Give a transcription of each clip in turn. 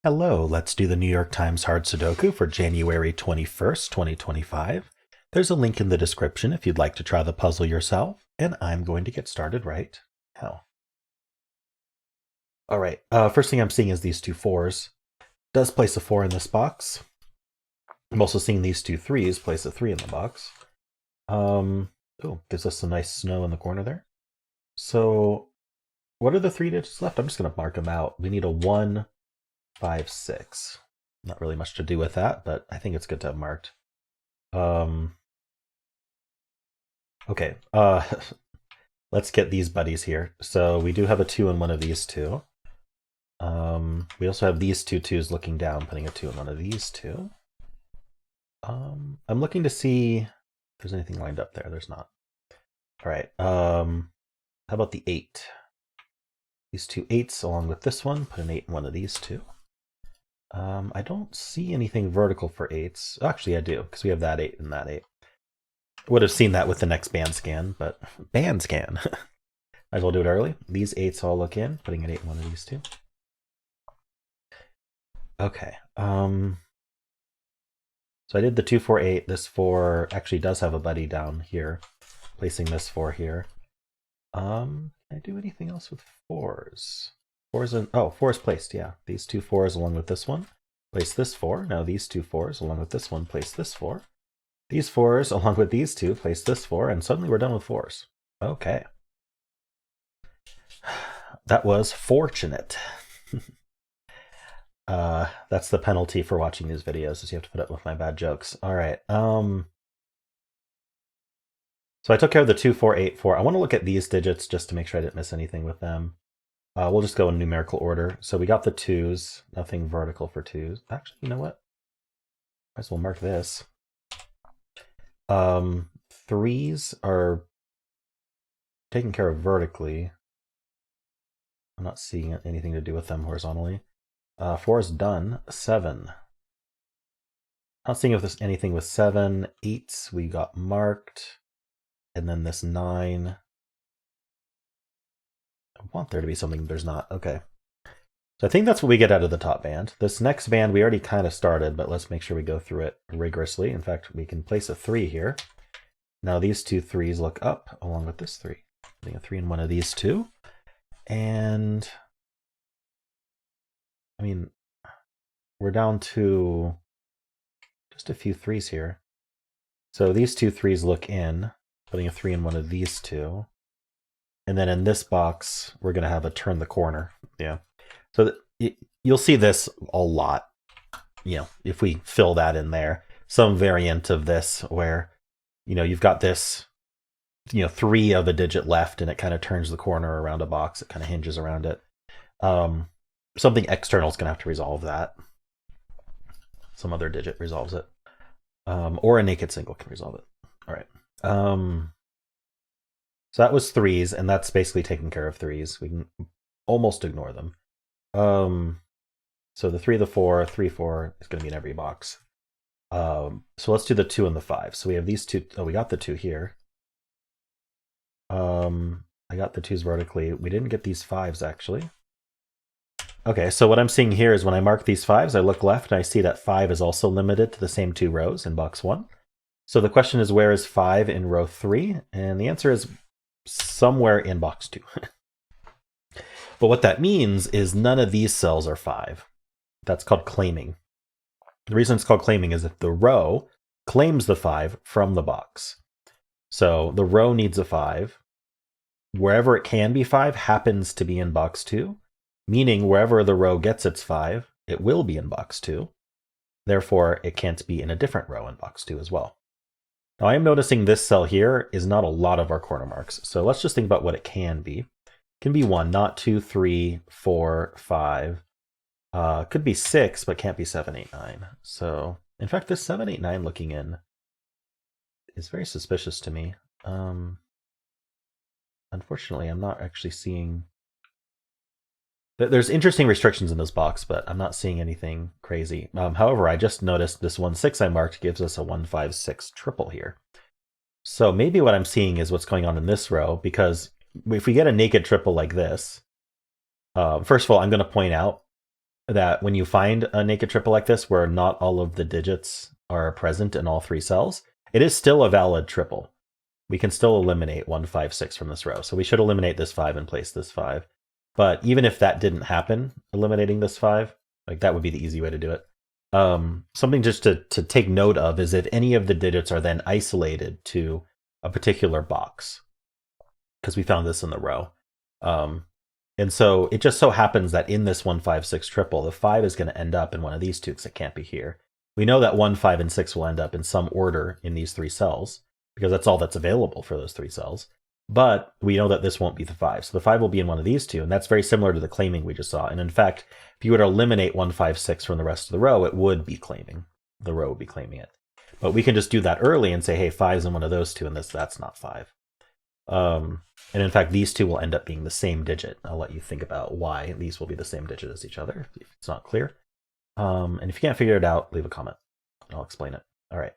Hello, let's do the New York Times Hard Sudoku for January 21st, 2025. There's a link in the description if you'd like to try the puzzle yourself, and I'm going to get started right now. All right, first thing I'm seeing is these two fours. Does place a 4 in this box. I'm also seeing these two threes place a 3 in the box. Oh, gives us some nice snow in the corner there. So what are the 3 digits left? I'm just going to mark them out. We need a 1, 5, 6. Not really much to do with that, but I think it's good to have marked. Okay, let's get these buddies here. So we do have a 2 in one of these two. We also have these two twos looking down, putting a 2 in one of these two. I'm looking to see if there's anything lined up there. There's not. All right. How about the 8? These two 8s along with this one. Put an 8 in one of these two. I don't see anything vertical for 8s. Actually, I do, because we have that 8 and that 8. Would have seen that with the next band scan, but band scan. Might as well do it early. These 8s all look in, putting an 8 in one of these two. Okay. So I did the 2, 4, 8. This 4 actually does have a buddy down here. Placing this 4 here. Can I do anything else with 4s? 4s and 4 is placed, yeah. These two 4s along with this one. Place this 4. Now these two 4s along with this one. Place this 4. These 4s along with these two. Place this 4. And suddenly we're done with 4s. Okay. That was fortunate. That's the penalty for watching these videos, is you have to put up with my bad jokes. All right. So I took care of the 2, 4, 8, 4. I want to look at these digits just to make sure I didn't miss anything with them. We'll just go in numerical order. So we got the 2s, nothing vertical for 2s. Actually, you know what? Might as well mark this. 3s are taken care of vertically. I'm not seeing anything to do with them horizontally. 4 is done. 7. Not seeing if there's anything with 7. 8s we got marked. And then this 9. I want there to be something, there's not. Okay. So I think that's what we get out of the top band. This next band we already kind of started, but let's make sure we go through it rigorously. In fact, we can place a 3 here. Now these two 3s look up along with this 3. Putting a 3 in one of these two. And I mean, we're down to just a few 3s here. So these two 3s look in, putting a 3 in one of these two. And then in this box, we're going to have a turn the corner. Yeah. So you'll see this a lot, if we fill that in there. Some variant of this where, you've got this, 3 of a digit left and it kind of turns the corner around a box. It kind of hinges around it. Something external is going to have to resolve that. Some other digit resolves it. Or a naked single can resolve it. All right. So that was 3s, and that's basically taking care of 3s. We can almost ignore them. So the 3, the 4, 3, 4 is going to be in every box. So let's do the 2 and the 5. So we have these two. Oh, we got the 2 here. I got the 2s vertically. We didn't get these 5s, actually. Okay, so what I'm seeing here is when I mark these 5s, I look left and I see that 5 is also limited to the same 2 rows in box 1. So the question is, where is 5 in row 3? And the answer is somewhere in box 2. But what that means is none of these cells are 5. That's called claiming. The reason it's called claiming is if the row claims the 5 from the box. So the row needs a 5. Wherever it can be 5 happens to be in box 2, meaning wherever the row gets its 5, it will be in box 2. Therefore, it can't be in a different row in box 2 as well. Now I am noticing this cell here is not a lot of our corner marks. So let's just think about what it can be. It can be 1, not 2, 3, 4, 5. Could be 6, but can't be 7, 8, 9. So, in fact, this 7, 8, 9 looking in is very suspicious to me. Unfortunately, I'm not actually seeing... There's interesting restrictions in this box, but I'm not seeing anything crazy. However, I just noticed this 1, 6 I marked gives us a 1, 5, 6 triple here. So maybe what I'm seeing is what's going on in this row, because if we get a naked triple like this, first of all, I'm going to point out that when you find a naked triple like this, where not all of the digits are present in all three cells, it is still a valid triple. We can still eliminate 1, 5, 6 from this row. So we should eliminate this 5 and place this 5. But even if that didn't happen, eliminating this 5, like that would be the easy way to do it. Something just to take note of is if any of the digits are then isolated to a particular box, because we found this in the row. And so it just so happens that in this 1, 5, 6 triple, the 5 is going to end up in one of these two because it can't be here. We know that 1, 5, and 6 will end up in some order in these three cells because that's all that's available for those three cells. But we know that this won't be the 5. So the 5 will be in one of these two, and that's very similar to the claiming we just saw. And in fact, if you were to eliminate 1, 5, 6 from the rest of the row, it would be claiming. The row would be claiming it. But we can just do that early and say, hey, 5's in one of those two, and that's not 5. And in fact, these two will end up being the same digit. I'll let you think about why these will be the same digit as each other if it's not clear. And if you can't figure it out, leave a comment and I'll explain it. All right.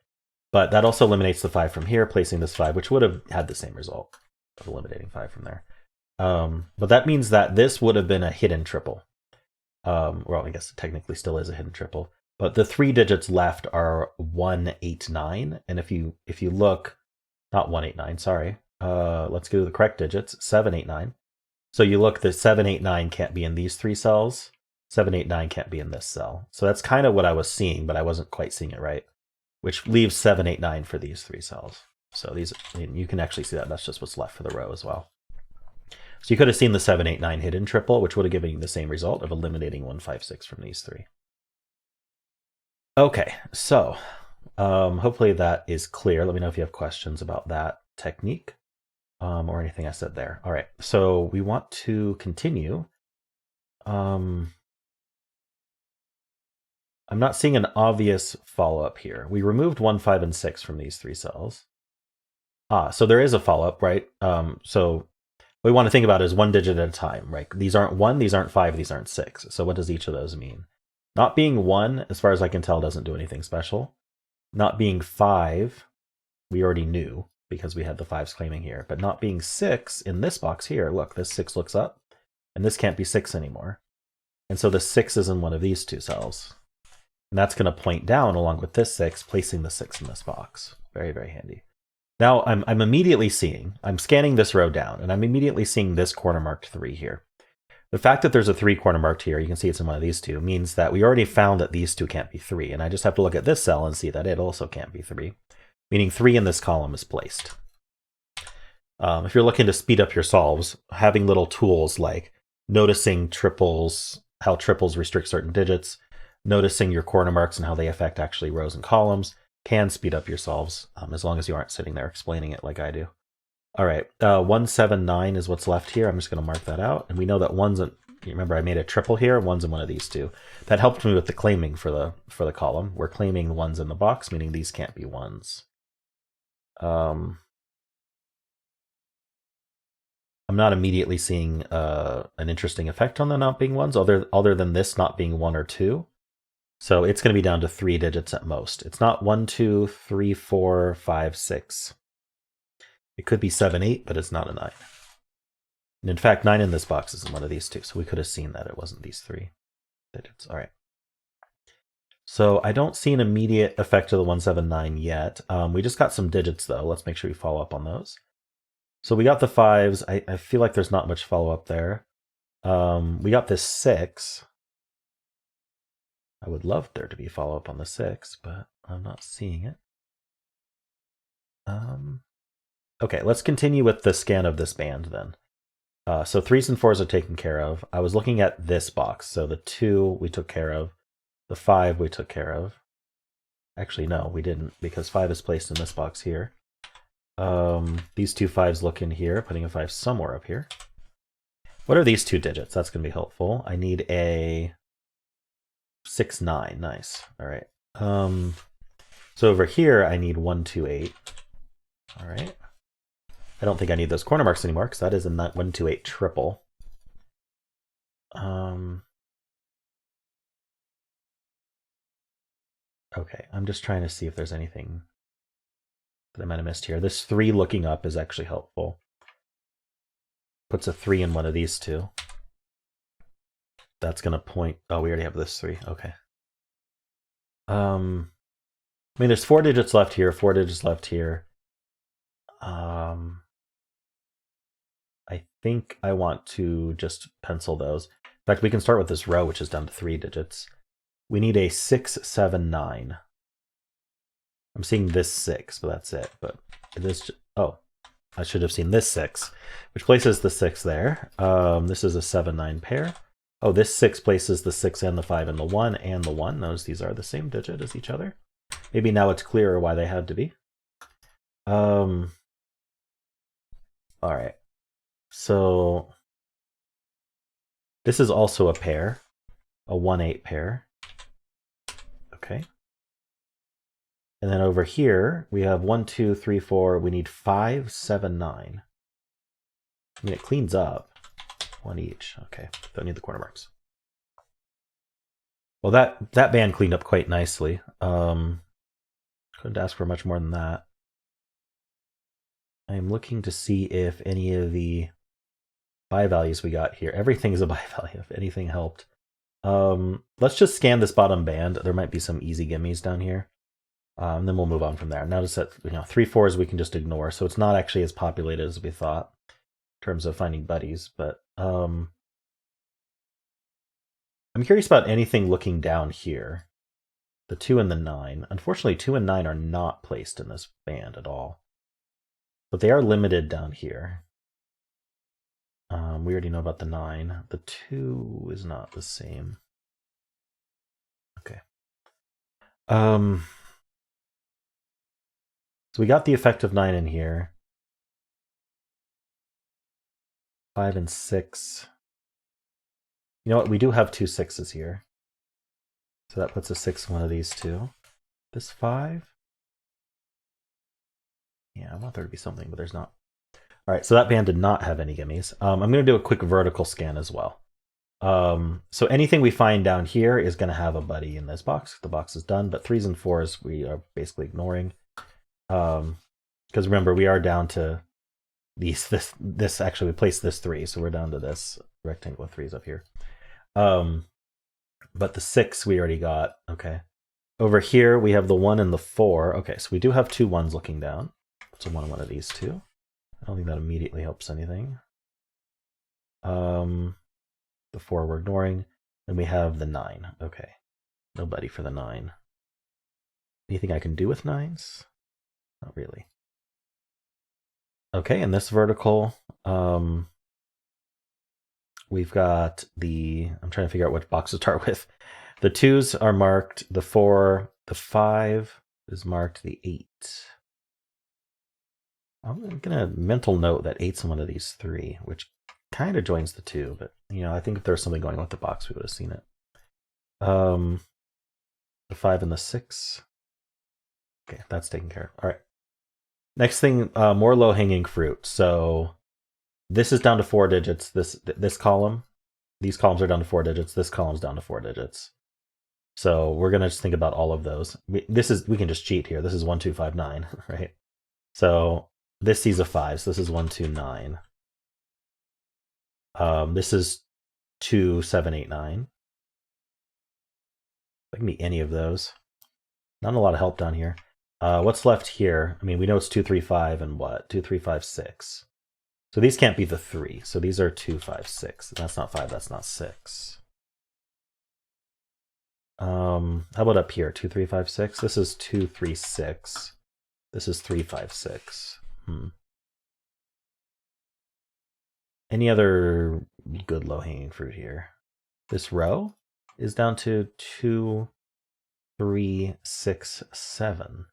But that also eliminates the 5 from here, placing this 5, which would have had the same result of eliminating 5 from there. But that means that this would have been a hidden triple. Well, I guess it technically still is a hidden triple. But the 3 digits left are 1, 8, 9. And if you look, not 1, 8, 9, sorry. Let's go to the correct digits, 7, 8, 9. So you look, the 7, 8, 9 can't be in these three cells. 7, 8, 9 can't be in this cell. So that's kind of what I was seeing, but I wasn't quite seeing it right, which leaves 7, 8, 9 for these three cells. So these, you can actually see that that's just what's left for the row as well. So you could have seen the 7, 8, 9 hidden triple, which would have given you the same result of eliminating 1, 5, 6 from these three. Okay, so hopefully that is clear. Let me know if you have questions about that technique. Or anything I said there. All right, so we want to continue. I'm not seeing an obvious follow-up here. We removed 1, 5, and 6 from these three cells. So there is a follow-up, right? So what we want to think about is one digit at a time, right? These aren't 1, these aren't 5, these aren't 6. So what does each of those mean? Not being 1, as far as I can tell, doesn't do anything special. Not being 5, we already knew, because we had the 5s claiming here. But not being 6 in this box here, look, this 6 looks up, and this can't be 6 anymore. And so the 6 is in one of these two cells. And that's going to point down along with this 6, placing the 6 in this box. Very, very handy. Now I'm immediately seeing, I'm scanning this row down, and I'm immediately seeing this corner marked 3 here. The fact that there's a 3 corner marked here, you can see it's in one of these two, means that we already found that these two can't be 3. And I just have to look at this cell and see that it also can't be 3. Meaning 3 in this column is placed. If you're looking to speed up your solves, having little tools like noticing triples, how triples restrict certain digits, noticing your corner marks and how they affect actually rows and columns, can speed up your solves, as long as you aren't sitting there explaining it like I do. All right, 1, 7, 9 is what's left here. I'm just going to mark that out. And we know that one's in, remember I made a triple here, one's in one of these two. That helped me with the claiming for the column. We're claiming the ones in the box, meaning these can't be 1s. I'm not immediately seeing an interesting effect on the not being 1s, other than this not being 1 or 2. So it's going to be down to 3 digits at most. It's not 1, 2, 3, 4, 5, 6. It could be 7, 8, but it's not a 9. And in fact, 9 in this box is in one of these two, so we could have seen that it wasn't these 3 digits. All right. So I don't see an immediate effect to the 1, 7, 9 yet. We just got some digits, though. Let's make sure we follow up on those. So we got the 5s. I feel like there's not much follow-up there. We got this 6. I would love there to be follow-up on the 6, but I'm not seeing it. Okay, let's continue with the scan of this band then. So 3s and 4s are taken care of. I was looking at this box. So the 2 we took care of. The 5 we took care of. Actually, no, we didn't, because 5 is placed in this box here. These two 5s look in here, putting a 5 somewhere up here. What are these 2 digits? That's going to be helpful. I need a 6, 9. Nice. All right. So over here, I need 1, 2, 8. All right. I don't think I need those corner marks anymore because that is a 1, 2, 8 triple. Okay, I'm just trying to see if there's anything that I might have missed here. This 3 looking up is actually helpful. Puts a 3 in one of these two. that's going to point... Oh, we already have this 3. Okay. I mean, there's 4 digits left here, 4 digits left here. I think I want to just pencil those. In fact, we can start with this row, which is down to 3 digits. We need a 6, 7, 9. I'm seeing this 6, but that's it. But this... Oh, I should have seen this 6, which places the 6 there. This is a 7, 9 pair. Oh, this 6 places the 6 and the 5 and the 1 and the 1. Notice these are the same digit as each other. Maybe now it's clearer why they had to be. All right. So this is also a pair, a 1-8 pair. Okay. And then over here, we have 1, 2, 3, 4. We need 5, 7, 9. I mean, it cleans up. 1 each. Okay, don't need the corner marks. Well, that band cleaned up quite nicely. Couldn't ask for much more than that. I'm looking to see if any of the buy values we got here. Everything's a buy value, if anything helped. Let's just scan this bottom band. There might be some easy gimmies down here. And then we'll move on from there. Notice that 3 4s we can just ignore, so it's not actually as populated as we thought in terms of finding buddies. But I'm curious about anything looking down here. The 2 and the 9. Unfortunately, 2 and 9 are not placed in this band at all. But they are limited down here. We already know about the 9. The 2 is not the same. Okay. So we got the effective 9 in here. 5 and 6. You know what? We do have 2 6s here. So that puts a 6 in one of these two. This 5. Yeah, I want there to be something, but there's not. All right, so that band did not have any gimmies. I'm going to do a quick vertical scan as well. So anything we find down here is going to have a buddy in this box. The box is done, but 3s and 4s we are basically ignoring. Because remember, we are down to this actually, we placed this 3, so we're down to this rectangle with 3s up here. But the 6 we already got. Okay. Over here we have the 1 and the 4. Okay, so we do have 2 1s looking down. So one of these two. I don't think that immediately helps anything. The 4 we're ignoring. Then we have the 9. Okay. Nobody for the 9. Anything I can do with 9s? Not really. Okay, in this vertical, we've got the... I'm trying to figure out which box to start with. The 2s are marked. The 4, the 5 is marked. The 8. I'm gonna mental note that 8's in one of these 3, which kind of joins the 2, but I think if there was something going on with the box, we would have seen it. The 5 and the 6. Okay, that's taken care of. All right. Next thing, more low-hanging fruit. So this is down to 4 digits. This column, these columns are down to 4 digits. This column's down to 4 digits. So we're gonna just think about all of those. We can just cheat here. This is 1 2 5 9, right? So this sees a 5, so this is 1 2 9. This is 2 7 8 9. It can be any of those. Not a lot of help down here. What's left here? I mean, we know it's 2 3 5 and what? 2 3 5 6. So these can't be the 3. So these are 2 5 6. That's not 5. That's not 6. How about up here? 2 3 5 6. This is 2 3 6. This is 3 5 6. Any other good low-hanging fruit here? This row is down to 2 3 6 7.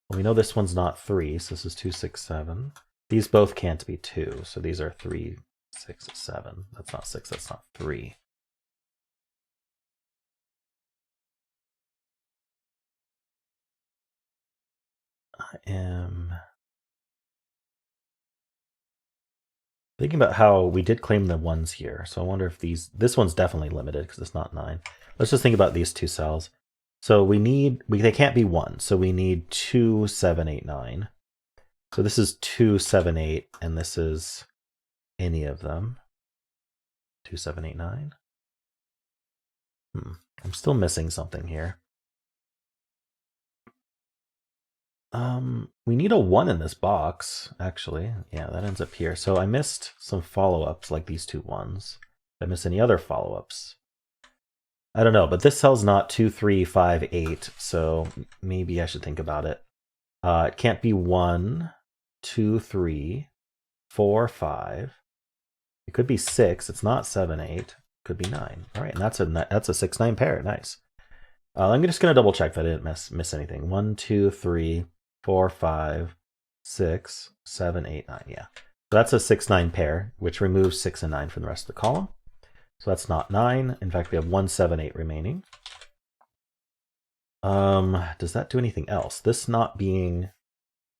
Well, we know this one's not 3, so this is 2 6 7. These both can't be 2, so these are 3 6 7. That's not 6, that's not 3. I am thinking about how we did claim the 1s here, so I wonder if this one's definitely limited because it's not 9. Let's just think about these 2 cells. So they can't be 1, so we need 2 7 8 9. So this is 2 7 8, and this is any of them. 2, 7, 8, 9. I'm still missing something here. We need a 1 in this box, actually. Yeah, that ends up here. So I missed some follow-ups like these two ones. Did I miss any other follow-ups? I don't know, but this cell's not 2, 3, 5, 8, so maybe I should think about it. It can't be 1, 2, 3, 4, 5. It could be 6. It's not 7, 8. It could be 9. All right, and that's a 6, 9 pair. Nice. I'm just going to double check that I didn't miss anything. 1, 2, 3, 4, 5, 6, 7, 8, 9. Yeah. So that's a 6, 9 pair, which removes 6 and 9 from the rest of the column. So that's not 9. In fact, we have 1, 7, 8 remaining. Does that do anything else? This not being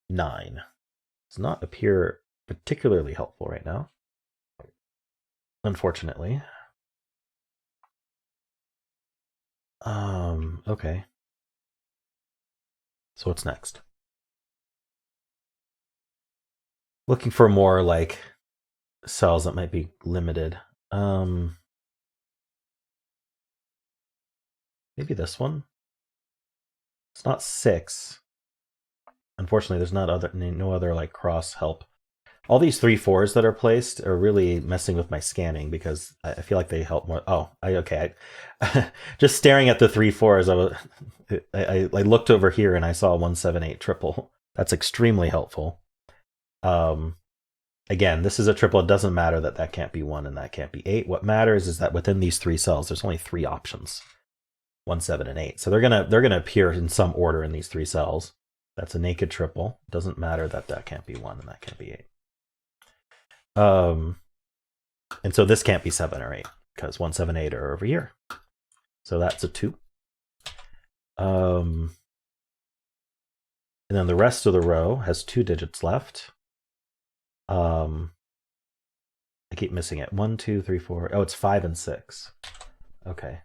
9 does not appear particularly helpful right now, unfortunately. Okay. So what's next? Looking for more like cells that might be limited. Maybe this one. It's not 6. Unfortunately, there's no other like cross help. All these 3, 4s that are placed are really messing with my scanning because I feel like they help more. Oh, okay. Just staring at the 3, 4s, I looked over here and I saw 1, 7, 8 triple. That's extremely helpful. Again, this is a triple. It doesn't matter that can't be 1 and that can't be 8. What matters is that within these 3 cells, there's only 3 options: 1, 7, and 8. So they're gonna appear in some order in these 3 cells. That's a naked triple. It doesn't matter that can't be 1 and that can't be 8. And so this can't be 7 or 8 because 1, 7, 8 are over here. So that's a 2. And then the rest of the row has 2 digits left. I keep missing it. 1, 2, 3, 4. Oh, it's 5 and 6. Okay.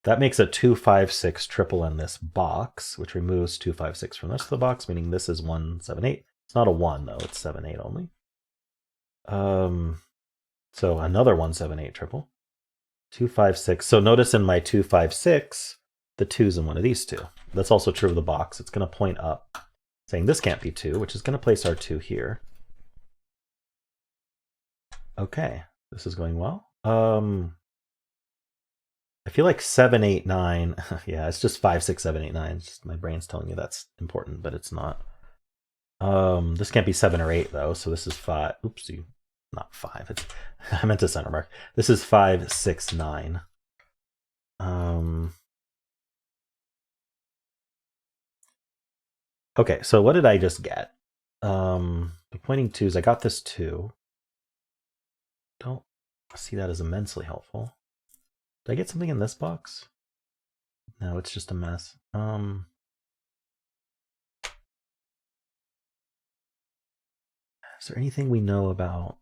That makes a 2, 5, 6 triple in this box, which removes 2, 5, 6 from the rest of the box, meaning this is 1, 7, 8. It's not a 1, though. It's 7, 8 only. So another 1, 7, 8 triple. 2, 5, 6. So notice in my 2, 5, 6, the 2's in one of these 2. That's also true of the box. It's going to point up, saying this can't be 2, which is going to place our 2 here. Okay, this is going well. I feel like 7, 8, 9. Yeah, it's just 5, 6, 7, 8, 9. It's just my brain's telling you that's important, but it's not. This can't be 7 or 8 though, so this is 5. Oopsie, not 5. I meant to center mark. This is 5, 6, 9. Okay, so what did I just get? The pointing 2s. I got this 2. Don't see that as immensely helpful. Did I get something in this box? No, it's just a mess. Is there anything we know about?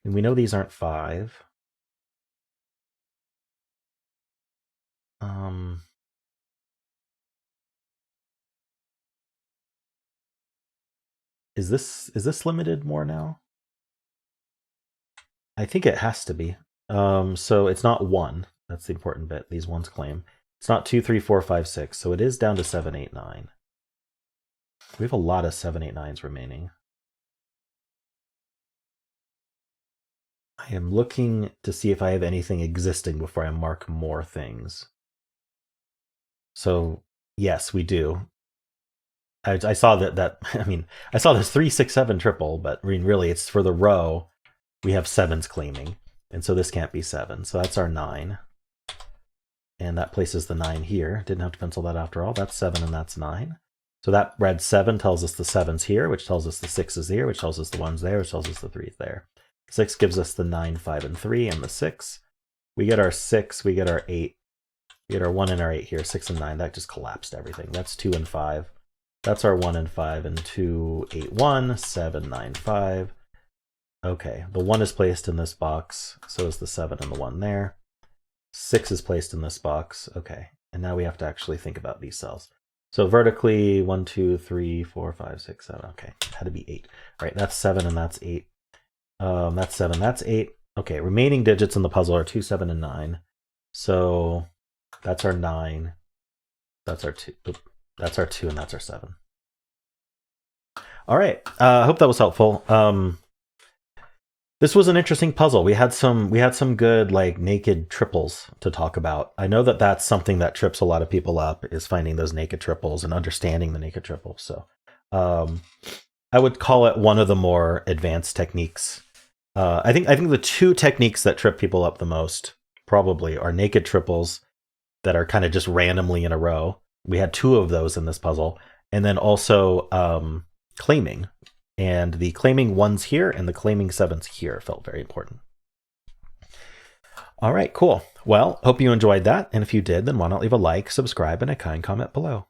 We know these aren't 5. Is this limited more now? I think it has to be. So it's not 1. That's the important bit. These ones claim. It's not 2, 3, 4, 5, 6. So it is down to 7, 8, 9. We have a lot of 7, 8, 9s remaining. I am looking to see if I have anything existing before I mark more things. So yes, we do. I saw that I mean, I saw this 3, 6, 7 triple, but I mean, really it's for the row. We have 7s claiming, and so this can't be 7. So that's our 9. And that places the 9 here. Didn't have to pencil that after all. That's 7 and that's 9. So that red 7 tells us the 7's here, which tells us the 6 is here, which tells us the 1's there, which tells us the 3's there. 6 gives us the 9, 5, and 3, and the 6. We get our 6, we get our 8. We get our 1 and our 8 here, 6 and 9. That just collapsed everything. That's 2 and 5. That's our 1 and 5, and 2, 8, 1, 7, 9, 5. Okay, the 1 is placed in this box, so is the 7 and the 1 there. 6 is placed in this box. Okay, and now we have to actually think about these cells. So vertically, 1, 2, 3, 4, 5, 6, 7. Okay, it had to be 8. All right, that's 7 and that's 8. That's 7, that's 8. Okay, remaining digits in the puzzle are 2, 7, and 9. So that's our 9. That's our 2. That's our 2, and that's our 7. All right. I hope that was helpful. This was an interesting puzzle. We had some good like naked triples to talk about. I know that that's something that trips a lot of people up, is finding those naked triples and understanding the naked triples. So I would call it one of the more advanced techniques. I think the two techniques that trip people up the most probably are naked triples that are kind of just randomly in a row. We had 2 of those in this puzzle, and then also claiming. And the claiming 1s here and the claiming 7s here felt very important. All right, cool. Well, hope you enjoyed that. And if you did, then why not leave a like, subscribe, and a kind comment below.